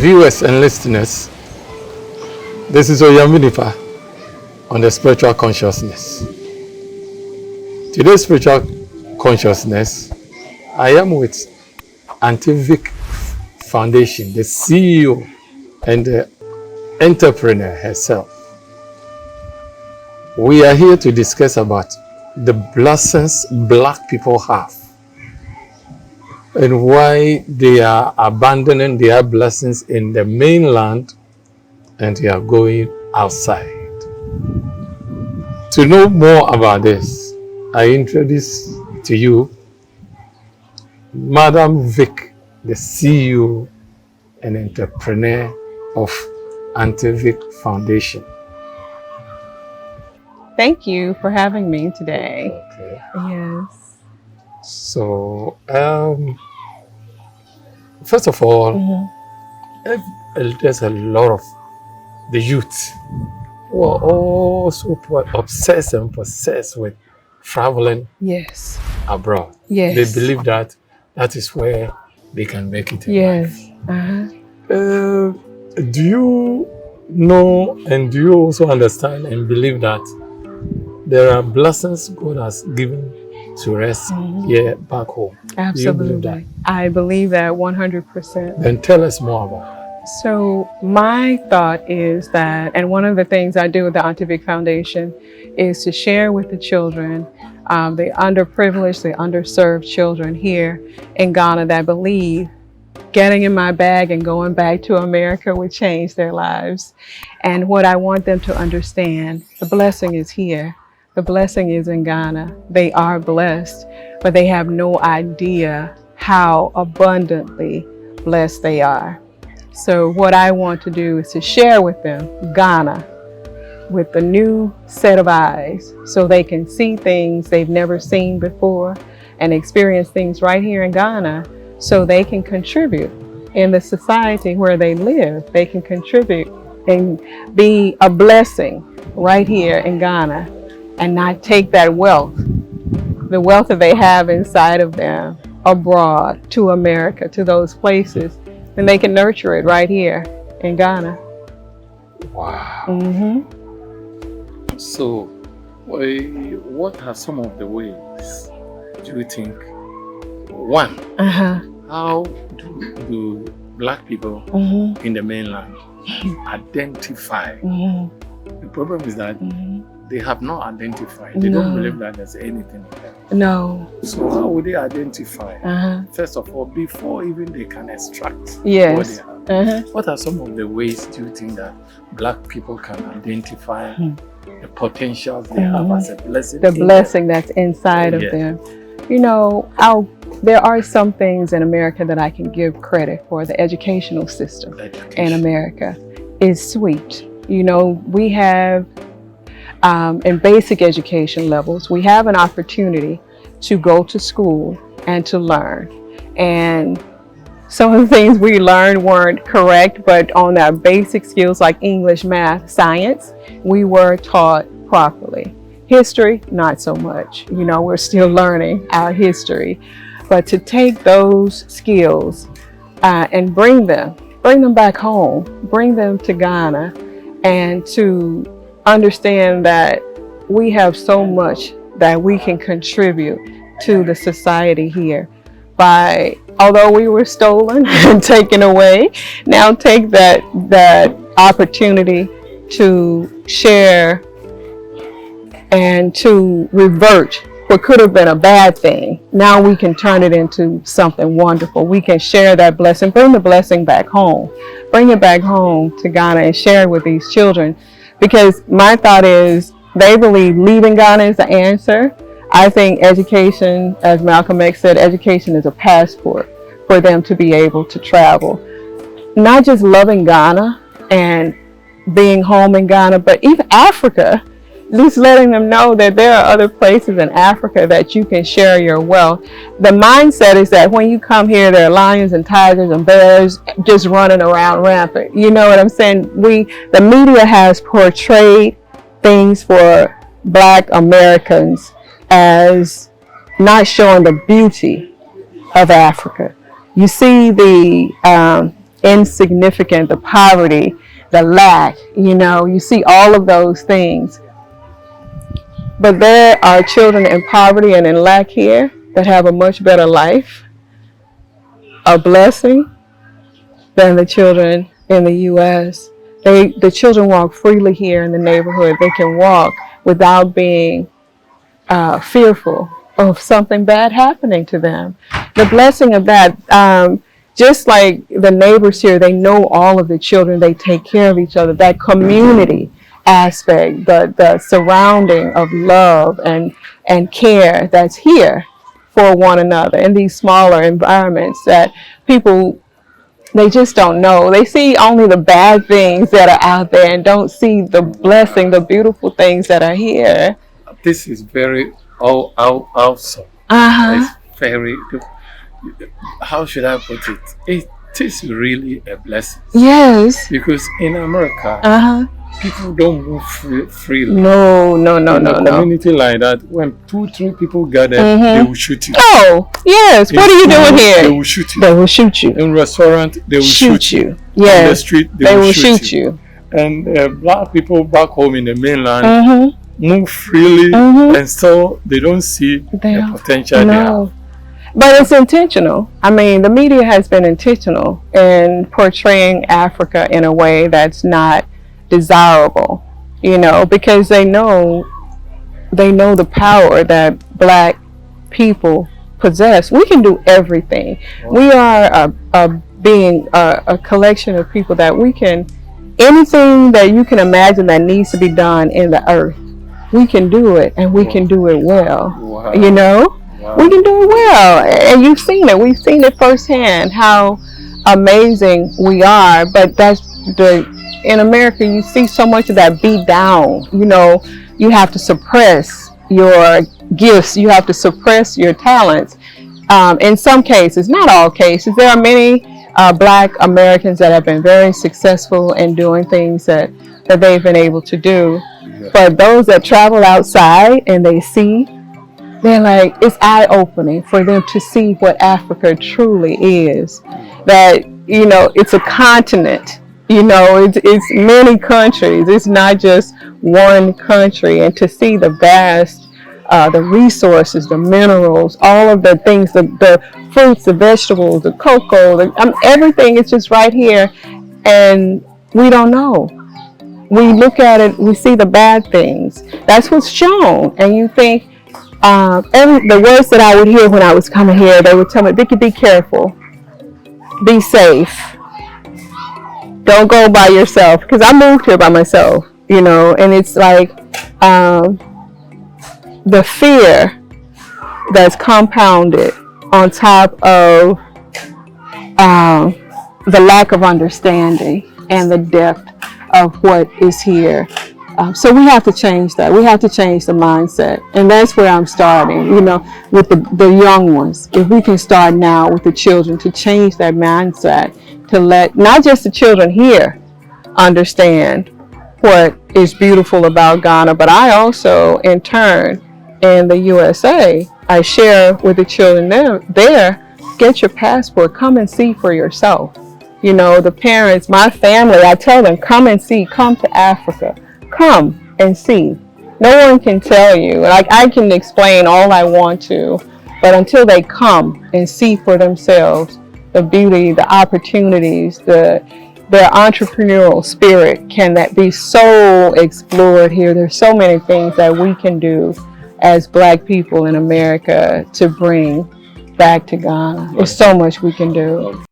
viewers and listeners. This is Oyaminipa on the Spiritual Consciousness. Today's Spiritual Consciousness, I am with Antivic Foundation, the CEO and the entrepreneur herself. We are here to discuss about the blessings Black people have and why they are abandoning their blessings in the mainland and they are going outside. To know more about this, I introduce to you Madam Vic, the CEO and entrepreneur of Antivic Foundation. Thank you for having me today. Okay. Yes. So, first of all, there's a lot of the youth who are also obsessed and possessed with traveling Yes. abroad. Yes. They believe that that is where they can make it in Yes. life. Do you know and do you also understand and believe that there are blessings God has given to us here back home? Absolutely. Do you believe that? I believe that 100%. Then tell us more about it. So my thought is that, and one of the things I do with the Antivic Foundation is to share with the children, the underprivileged, the underserved children here in Ghana that believe getting in my bag and going back to America would change their lives. And what I want them to understand, the blessing is here. The blessing is in Ghana. They are blessed, but they have no idea how abundantly blessed they are. So what I want to do is to share with them Ghana with a new set of eyes so they can see things they've never seen before and experience things right here in Ghana so they can contribute in the society where they live. They can contribute and be a blessing right here in Ghana and not take that wealth, the wealth that they have inside of them, abroad to America, to those places, and they can nurture it right here in Ghana. Wow. So, what are some of the ways do you think? One, how do Black people in the mainland identify? The problem is that they have not identified. They don't believe that there's anything in them. No. So how would they identify? First of all, before even they can extract what they Yes. have. What are some of the ways do you think that Black people can identify the potentials they have as a blessing? The blessing that's inside of them. You know, there are some things in America that I can give credit for. The educational system in America is sweet. You know, we have in basic education levels, we have an opportunity to go to school and to learn. And some of the things we learned weren't correct, but on our basic skills like English, math, science, we were taught properly. History, not so much. You know, we're still learning our history. But to take those skills and bring them back home, bring them to Ghana, and to understand that we have so much that we can contribute to the society here by, although we were stolen and taken away, now take that opportunity to share and to revert what could have been a bad thing. Now we can turn it into something wonderful. We can share that blessing, bring the blessing back home, bring it back home to Ghana and share it with these children. Because my thought is they believe leaving Ghana is the answer. I think education, as Malcolm X said, education is a passport for them to be able to travel. Not just loving Ghana and being home in Ghana, but even Africa. Just letting them know that there are other places in Africa that you can share your wealth. The mindset is that when you come here, there are lions and tigers and bears just running around rampant. You know what I'm saying? The media has portrayed things for Black Americans as not showing the beauty of Africa. You see the insignificant, the poverty, the lack, you see all of those things. But there are children in poverty and in lack here that have a much better life, a blessing, than the children in the U.S. The children walk freely here in the neighborhood. They can walk without being fearful of something bad happening to them. The blessing of that, just like the neighbors here, they know all of the children. They take care of each other. That community aspect, the surrounding of love and care that's here for one another in these smaller environments that people, they just don't know. They see only the bad things that are out there and don't see the blessing, the beautiful things that are here. This is very awesome. It's very, how should I put it? It is really a blessing. Yes. Because in America, people don't move freely. No. In a community like that, when 2-3 people gather, they will shoot you. Oh, yes. What are you doing here? They will shoot you. They will shoot you. In restaurant, they will shoot you. Yes. On the street, they will shoot you. And black people back home in the mainland move freely, and so they don't see the potential they have. But it's intentional. I mean, the media has been intentional in portraying Africa in a way that's not desirable, because they know the power that black people possess. We can do everything. We are a collection of people that we can, anything that you can imagine that needs to be done in the earth, we can do it, and we can do it well. We can do it well, and you've seen it. We've seen it firsthand how amazing we are. But in America, you see so much of that beat down. You have to suppress your gifts. You have to suppress your talents. In some cases, not all cases, there are many Black Americans that have been very successful in doing things that they've been able to do. But those that travel outside and they see, they're like, it's eye-opening for them to see what Africa truly is. That, it's a continent. It's many countries. It's not just one country. And to see the vast, the resources, the minerals, all of the things, the fruits, the vegetables, the cocoa, everything is just right here. And we don't know. We look at it, we see the bad things. That's what's shown. And you think, the words that I would hear when I was coming here, they would tell me, Vicki, be careful. Be safe. Don't go by yourself. Because I moved here by myself, and it's like the fear that's compounded on top of the lack of understanding and the depth of what is here. So we have to change that. We have to change the mindset. And that's where I'm starting, with the young ones. If we can start now with the children to change that mindset, to let not just the children here understand what is beautiful about Ghana, but I also, in turn, in the USA, I share with the children there, get your passport, come and see for yourself. The parents, my family, I tell them, come and see, come to Africa. Come and see. No one can tell you. Like, I can explain all I want to, but until they come and see for themselves the beauty, the opportunities, their entrepreneurial spirit can that be so explored here. There's so many things that we can do as Black people in America to bring back to Ghana. There's so much we can do.